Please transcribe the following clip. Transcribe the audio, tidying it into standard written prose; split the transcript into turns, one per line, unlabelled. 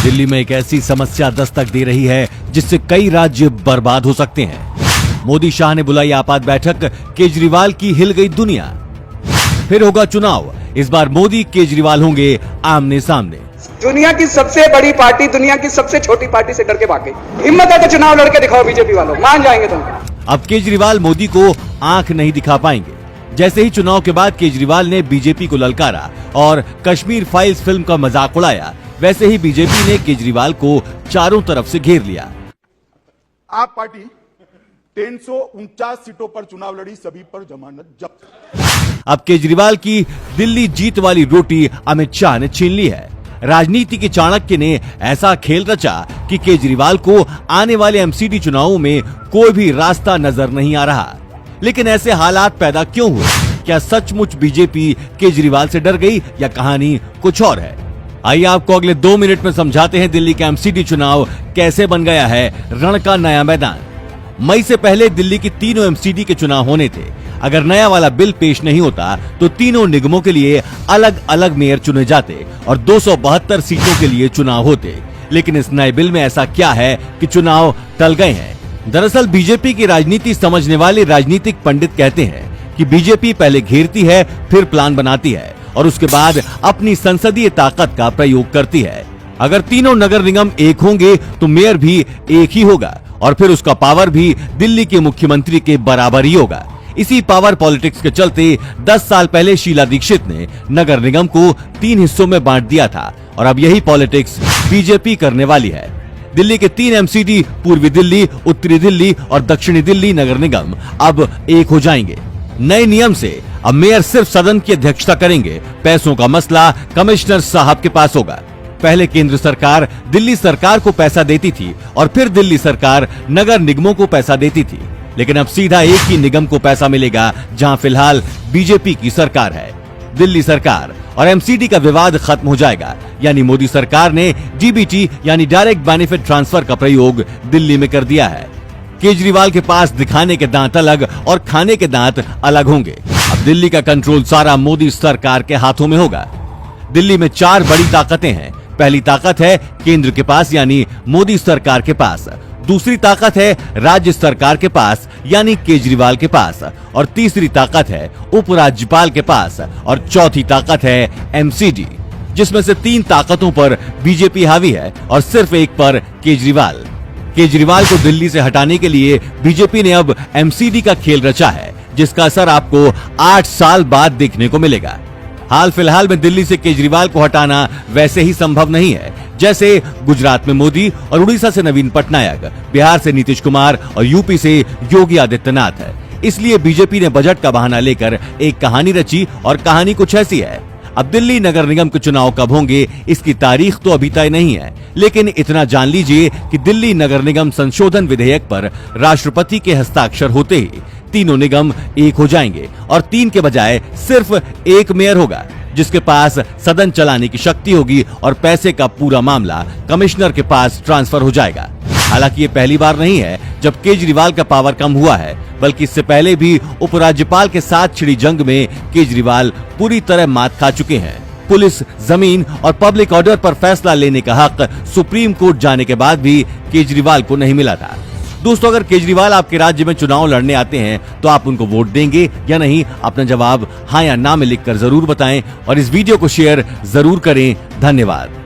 दिल्ली में एक ऐसी समस्या दस्तक दे रही है जिससे कई राज्य बर्बाद हो सकते हैं। मोदी शाह ने बुलाई आपात बैठक, केजरीवाल की हिल गई दुनिया। फिर होगा चुनाव, इस बार मोदी केजरीवाल होंगे आमने सामने।
दुनिया की सबसे बड़ी पार्टी दुनिया की सबसे छोटी पार्टी से डर के भागे। हिम्मत है तो चुनाव लड़के दिखाओ, बीजेपी वालों मान जाएंगे तुम।
अब केजरीवाल मोदी को आंख नहीं दिखा पाएंगे। जैसे ही चुनाव के बाद केजरीवाल ने बीजेपी को ललकारा और कश्मीर फाइल्स फिल्म का मजाक उड़ाया, वैसे ही बीजेपी ने केजरीवाल को चारों तरफ से घेर लिया।
आप पार्टी 349 सीटों पर चुनाव लड़ी, सभी पर जमानत जब्त।
अब केजरीवाल की दिल्ली जीत वाली रोटी अमित शाह ने छीन ली है। राजनीति के चाणक्य ने ऐसा खेल रचा कि केजरीवाल को आने वाले एमसीडी चुनावों में कोई भी रास्ता नजर नहीं आ रहा। लेकिन ऐसे हालात पैदा क्यों हुए? क्या सचमुच बीजेपी केजरीवाल से डर गई या कहानी कुछ और है? आइए आपको अगले 2 मिनट में समझाते हैं दिल्ली का एमसीडी चुनाव कैसे बन गया है रण का नया मैदान। मई से पहले दिल्ली की तीनों एमसीडी के चुनाव होने थे। अगर नया वाला बिल पेश नहीं होता तो तीनों निगमों के लिए अलग अलग मेयर चुने जाते और 272 सीटों के लिए चुनाव होते। लेकिन इस नए बिल में ऐसा क्या है कि चुनाव टल गए हैं? दरअसल बीजेपी की राजनीति समझने वाले राजनीतिक पंडित कहते हैं कि बीजेपी पहले घेरती है, फिर प्लान बनाती है और उसके बाद अपनी संसदीय ताकत का प्रयोग करती है। अगर तीनों नगर निगम एक होंगे तो मेयर भी एक ही होगा और फिर उसका पावर भी दिल्ली के मुख्यमंत्री के बराबर ही होगा। इसी पावर पॉलिटिक्स के चलते 10 साल पहले शीला दीक्षित ने नगर निगम को 3 हिस्सों में बांट दिया था और अब यही पॉलिटिक्स बीजेपी करने वाली है। दिल्ली के 3 एमसीडी पूर्वी दिल्ली, उत्तरी दिल्ली और दक्षिणी दिल्ली नगर निगम अब एक हो जाएंगे। नए नियम से अब मेयर सिर्फ सदन की अध्यक्षता करेंगे। पैसों का मसला कमिश्नर साहब के पास होगा। पहले केंद्र सरकार दिल्ली सरकार को पैसा देती थी और फिर दिल्ली सरकार नगर निगमों को पैसा देती थी। लेकिन अब सीधा एक ही निगम को पैसा मिलेगा जहां फिलहाल बीजेपी की सरकार है। दिल्ली सरकार और एमसीडी का विवाद खत्म हो जाएगा। यानी मोदी सरकार ने डीबीटी यानी डायरेक्ट बेनिफिट ट्रांसफर का प्रयोग दिल्ली में कर दिया है। केजरीवाल के पास दिखाने के दांत अलग और खाने के दांत अलग होंगे। अब दिल्ली का कंट्रोल सारा मोदी सरकार के हाथों में होगा। दिल्ली में 4 बड़ी ताकतें हैं। पहली ताकत है केंद्र के पास यानी मोदी सरकार के पास, दूसरी ताकत है राज्य सरकार के पास यानी केजरीवाल के पास और तीसरी ताकत है उपराज्यपाल के पास और चौथी ताकत है एमसीडी, जिसमें से 3 ताकतों पर बीजेपी हावी है और सिर्फ एक पर केजरीवाल। केजरीवाल को दिल्ली से हटाने के लिए बीजेपी ने अब एमसीडी का खेल रचा है, जिसका असर आपको 8 साल बाद देखने को मिलेगा। हाल फिलहाल में दिल्ली से केजरीवाल को हटाना वैसे ही संभव नहीं है जैसे गुजरात में मोदी और उड़ीसा से नवीन पटनायक, बिहार से नीतीश कुमार और यूपी से योगी आदित्यनाथ है। इसलिए बीजेपी ने बजट का बहाना लेकर एक कहानी रची और कहानी कुछ ऐसी है। अब दिल्ली नगर निगम के चुनाव कब होंगे इसकी तारीख तो अभी तय नहीं है, लेकिन इतना जान लीजिए कि दिल्ली नगर निगम संशोधन विधेयक पर राष्ट्रपति के हस्ताक्षर होते ही तीनों निगम एक हो जाएंगे और 3 के बजाय सिर्फ एक मेयर होगा, जिसके पास सदन चलाने की शक्ति होगी और पैसे का पूरा मामला कमिश्नर के पास ट्रांसफर हो जाएगा। हालांकि ये पहली बार नहीं है जब केजरीवाल का पावर कम हुआ है, बल्कि इससे पहले भी उपराज्यपाल के साथ छिड़ी जंग में केजरीवाल पूरी तरह मात खा चुके हैं। पुलिस, जमीन और पब्लिक ऑर्डर पर फैसला लेने का हक सुप्रीम कोर्ट जाने के बाद भी केजरीवाल को नहीं मिला था। दोस्तों, अगर केजरीवाल आपके राज्य में चुनाव लड़ने आते हैं तो आप उनको वोट देंगे या नहीं? अपना जवाब हाँ या ना में लिखकर जरूर बताएं और इस वीडियो को शेयर जरूर करें। धन्यवाद।